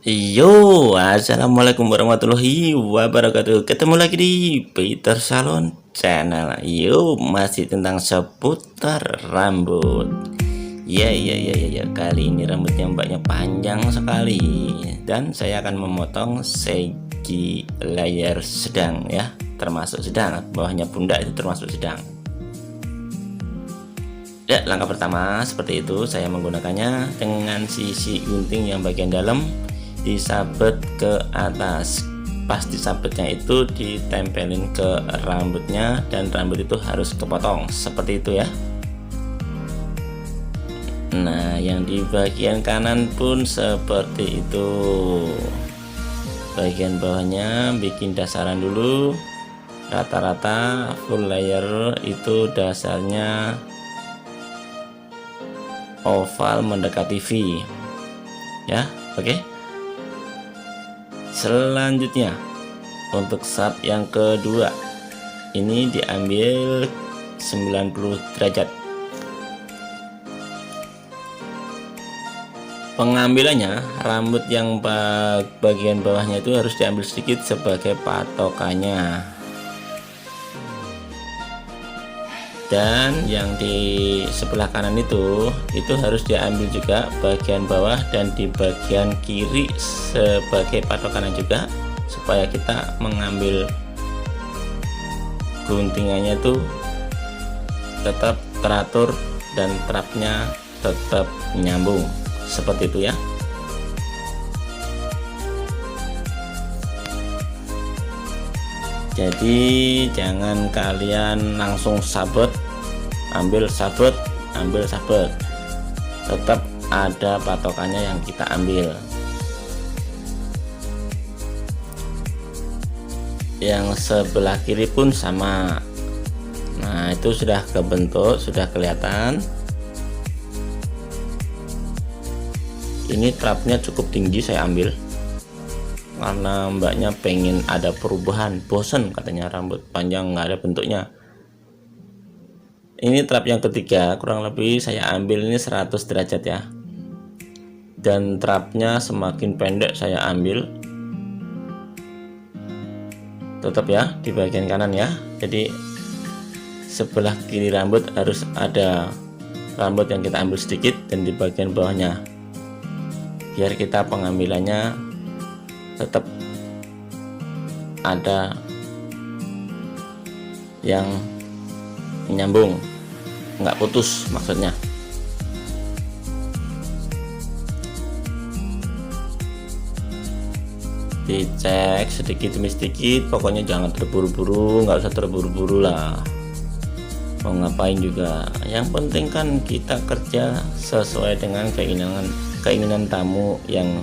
Assalamualaikum warahmatullahi wabarakatuh. Ketemu lagi di Peter Salon Channel. Masih tentang seputar rambut. Ya. Kali ini rambutnya mbaknya panjang sekali, dan saya akan memotong segi layer sedang ya, termasuk sedang. Bawahnya pundak itu termasuk sedang. Ya, langkah pertama seperti itu. Saya menggunakannya dengan sisi gunting yang bagian dalam disabet ke atas. Pas disabetnya itu ditempelin ke rambutnya, dan rambut itu harus kepotong seperti itu ya. Nah, yang di bagian kanan pun seperti itu. Bagian bawahnya bikin dasaran dulu. Rata-rata full layer itu dasarnya oval mendekati V ya. Oke. Selanjutnya untuk sub yang kedua, ini diambil 90 derajat. Pengambilannya, rambut yang bagian bawahnya itu harus diambil sedikit sebagai patokannya, dan yang di sebelah kanan itu harus diambil juga bagian bawah dan di bagian kiri sebagai patokan juga, supaya kita mengambil guntingannya itu tetap teratur dan trapnya tetap nyambung seperti itu ya. Jadi jangan kalian langsung sabet, ambil sabet, tetap ada patokannya yang kita ambil. Yang sebelah kiri pun sama. Nah, itu sudah kebentuk, sudah kelihatan. Ini trapnya cukup tinggi saya ambil karena mbaknya pengen ada perubahan, bosen katanya rambut panjang nggak ada bentuknya. Ini trap yang ketiga, kurang lebih saya ambil ini 100 derajat ya, dan trapnya semakin pendek saya ambil tetap ya di bagian kanan ya. Jadi sebelah kiri rambut harus ada rambut yang kita ambil sedikit, dan di bagian bawahnya biar kita pengambilannya tetap ada yang menyambung, nggak putus maksudnya. Dicek sedikit demi sedikit, pokoknya jangan terburu-buru, nggak usah terburu-buru lah, mau ngapain juga. Yang penting kan kita kerja sesuai dengan keinginan tamu yang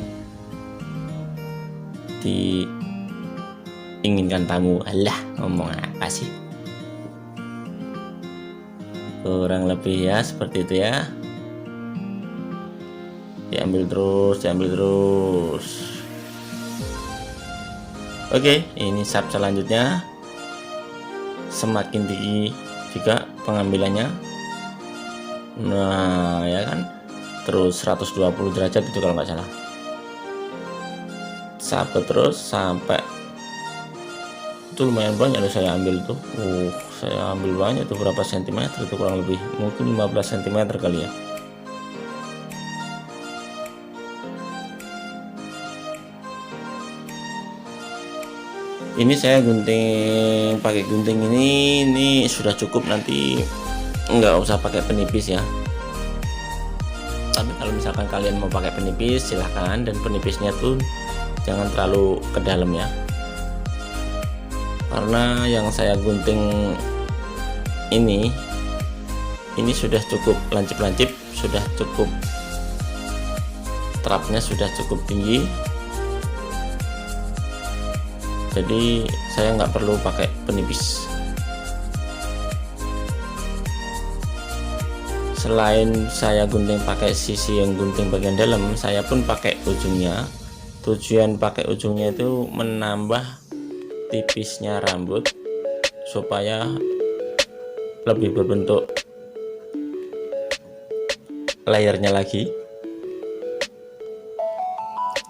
diinginkan tamu. Alah, ngomong apa sih, kurang lebih ya seperti itu ya. Diambil terus. Oke, ini sub selanjutnya semakin tinggi juga pengambilannya. Nah ya kan, terus 120 derajat itu kalau nggak salah. Sabet terus sampai itu lumayan banyak loh saya ambil tuh. Saya ambil banyak tuh, berapa sentimeter itu, kurang lebih mungkin 15 cm kali ya. Ini saya gunting pakai gunting ini sudah cukup, nanti nggak usah pakai penipis ya. Tapi kalau misalkan kalian mau pakai penipis silahkan, dan penipisnya tuh jangan terlalu ke dalam ya, karena yang saya gunting ini sudah cukup lancip, sudah cukup, trapnya sudah cukup tinggi, jadi saya nggak perlu pakai penipis. Selain saya gunting pakai sisi yang gunting bagian dalam, saya pun pakai ujungnya. Tujuan pakai ujungnya itu menambah tipisnya rambut supaya lebih berbentuk layernya lagi.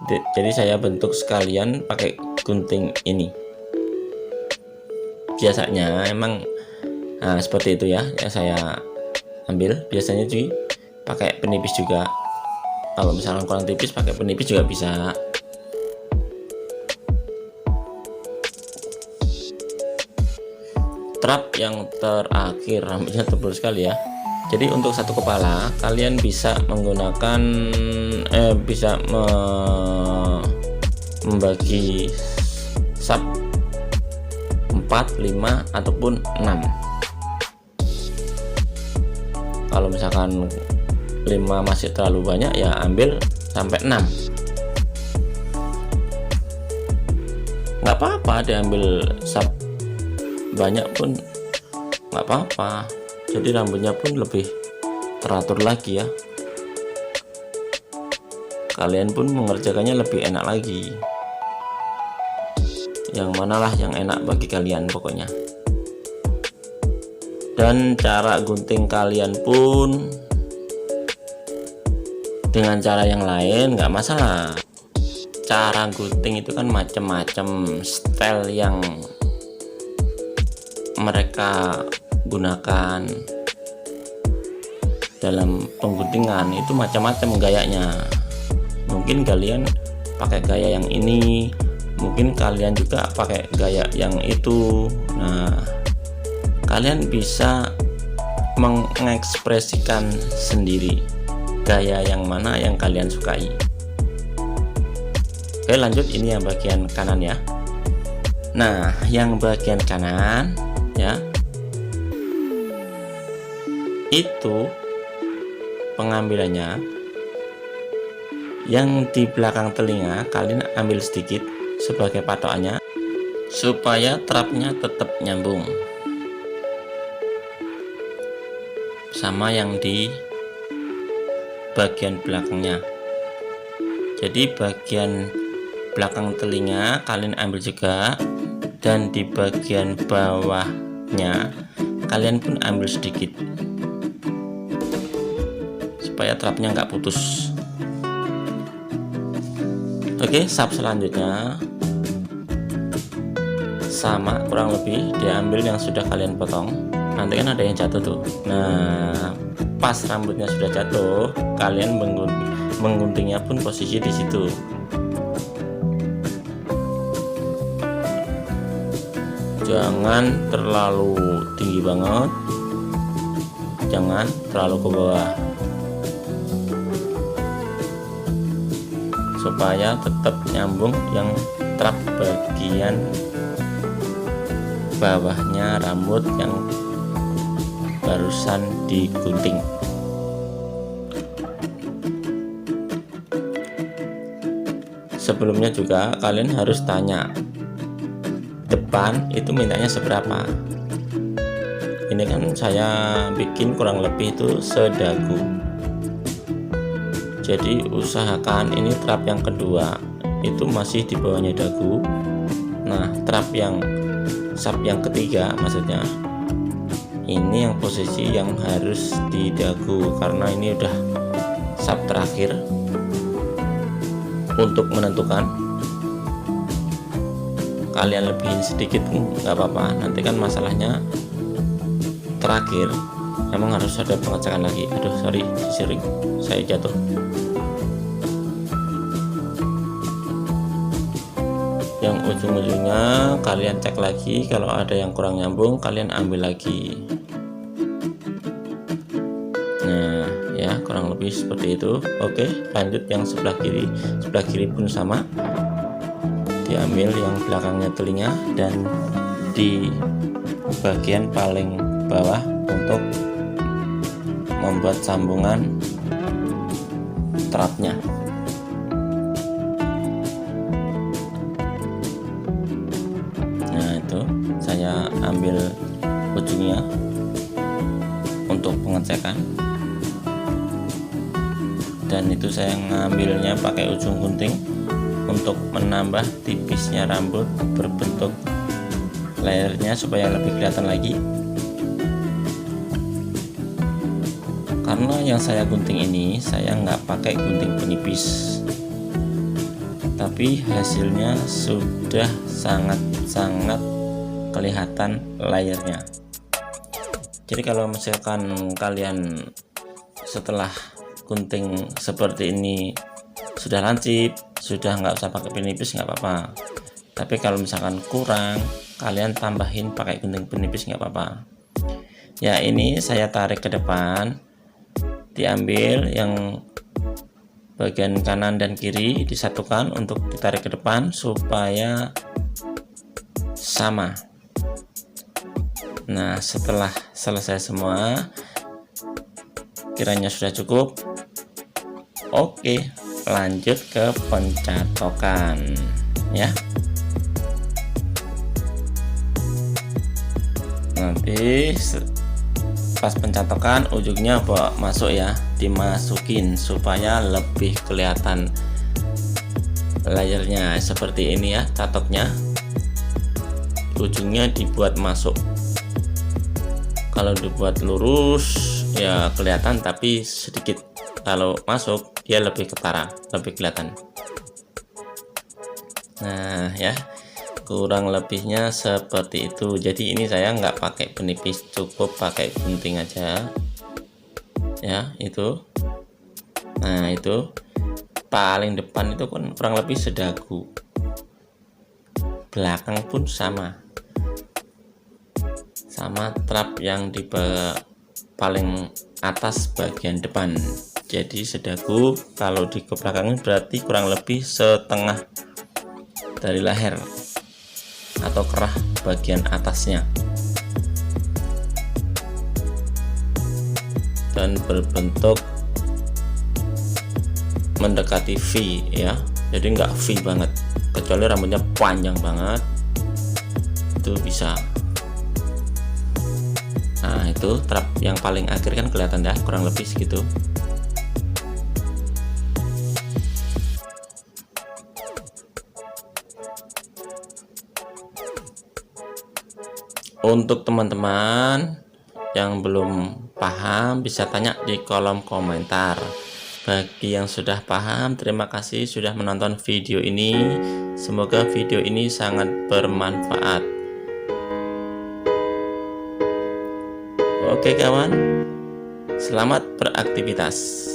Jadi saya bentuk sekalian pakai gunting ini. Biasanya emang seperti itu ya yang saya ambil. Biasanya juga pakai penipis juga. Kalau misalkan kurang tipis pakai penipis juga bisa. Trap yang terakhir rambutnya tebal sekali ya. Jadi untuk satu kepala kalian bisa menggunakan membagi sub 4, 5 ataupun 6. Kalau misalkan 5 masih terlalu banyak ya ambil sampai 6. Nggak apa-apa diambil sub banyak pun nggak apa-apa, jadi rambutnya pun lebih teratur lagi ya. Kalian pun mengerjakannya lebih enak lagi. Yang manalah yang enak bagi kalian pokoknya. Dan cara gunting kalian pun dengan cara yang lain nggak masalah. Cara gunting itu kan macam-macam, style yang mereka gunakan dalam pengguntingan itu macam-macam gayanya. Mungkin kalian pakai gaya yang ini, mungkin kalian juga pakai gaya yang itu. Nah, kalian bisa mengekspresikan sendiri gaya yang mana yang kalian sukai. Oke, lanjut. Ini yang bagian kanan ya. Nah, yang bagian kanan ya, itu pengambilannya yang di belakang telinga kalian ambil sedikit sebagai patokannya supaya trapnya tetap nyambung sama yang di bagian belakangnya. Jadi bagian belakang telinga kalian ambil juga, dan di bagian bawahnya kalian pun ambil sedikit supaya trapnya nggak putus. Oke, sub selanjutnya sama kurang lebih diambil yang sudah kalian potong. Nanti kan ada yang jatuh tuh. Nah, pas rambutnya sudah jatuh, kalian mengguntingnya pun posisi di situ. Jangan terlalu tinggi banget, jangan terlalu ke bawah, supaya tetap nyambung yang trap bagian bawahnya rambut yang barusan digunting. Sebelumnya juga kalian harus tanya depan itu mintanya seberapa. Ini kan saya bikin kurang lebih itu sedagu, jadi usahakan ini trap yang kedua itu masih di bawahnya dagu. Nah, trap yang sub yang ketiga maksudnya ini yang posisi yang harus di dagu, karena ini udah sub terakhir. Untuk menentukan kalian lebihin sedikit nggak apa-apa, nanti kan masalahnya terakhir emang harus ada pengecekan lagi. Aduh, sorry sisir saya jatuh. Yang ujung-ujungnya kalian cek lagi, kalau ada yang kurang nyambung kalian ambil lagi. Nah ya, kurang lebih seperti itu. Oke, lanjut yang sebelah kiri pun sama, diambil yang belakangnya telinga dan di bagian paling bawah untuk membuat sambungan trapnya. Nah, itu saya ambil ujungnya untuk pengecekan, dan itu saya ngambilnya pakai ujung gunting untuk menambah tipisnya rambut berbentuk layernya supaya lebih kelihatan lagi. Karena yang saya gunting ini saya nggak pakai gunting penipis, tapi hasilnya sudah sangat-sangat kelihatan layarnya. Jadi kalau misalkan kalian setelah gunting seperti ini sudah lancip, sudah nggak usah pakai penipis nggak apa-apa. Tapi kalau misalkan kurang, kalian tambahin pakai gunting penipis nggak apa-apa. Ya, ini saya tarik ke depan, diambil yang bagian kanan dan kiri disatukan untuk ditarik ke depan supaya sama. Nah, setelah selesai semua, kiranya sudah cukup. Oke, lanjut ke pencatokan ya. Nanti pas pencatokan ujungnya masuk ya, dimasukin supaya lebih kelihatan layarnya seperti ini ya. Catoknya ujungnya dibuat masuk. Kalau dibuat lurus ya kelihatan, tapi sedikit. Kalau masuk dia lebih ketara, lebih kelihatan. Nah ya, kurang lebihnya seperti itu. Jadi ini saya nggak pakai penipis, cukup pakai gunting aja ya. Itu nah, itu paling depan itu kan kurang lebih sedagu, belakang pun sama trap yang di paling atas bagian depan. Jadi sedagu, kalau di belakangnya berarti kurang lebih setengah dari leher atau kerah bagian atasnya, dan berbentuk mendekati V ya. Jadi nggak V banget, kecuali rambutnya panjang banget itu bisa. Nah, itu trap yang paling akhir kan kelihatan dah, kurang lebih segitu. Untuk teman-teman yang belum paham bisa tanya di kolom komentar. Bagi yang sudah paham, terima kasih sudah menonton video ini. Semoga video ini sangat bermanfaat. Oke kawan, selamat beraktivitas.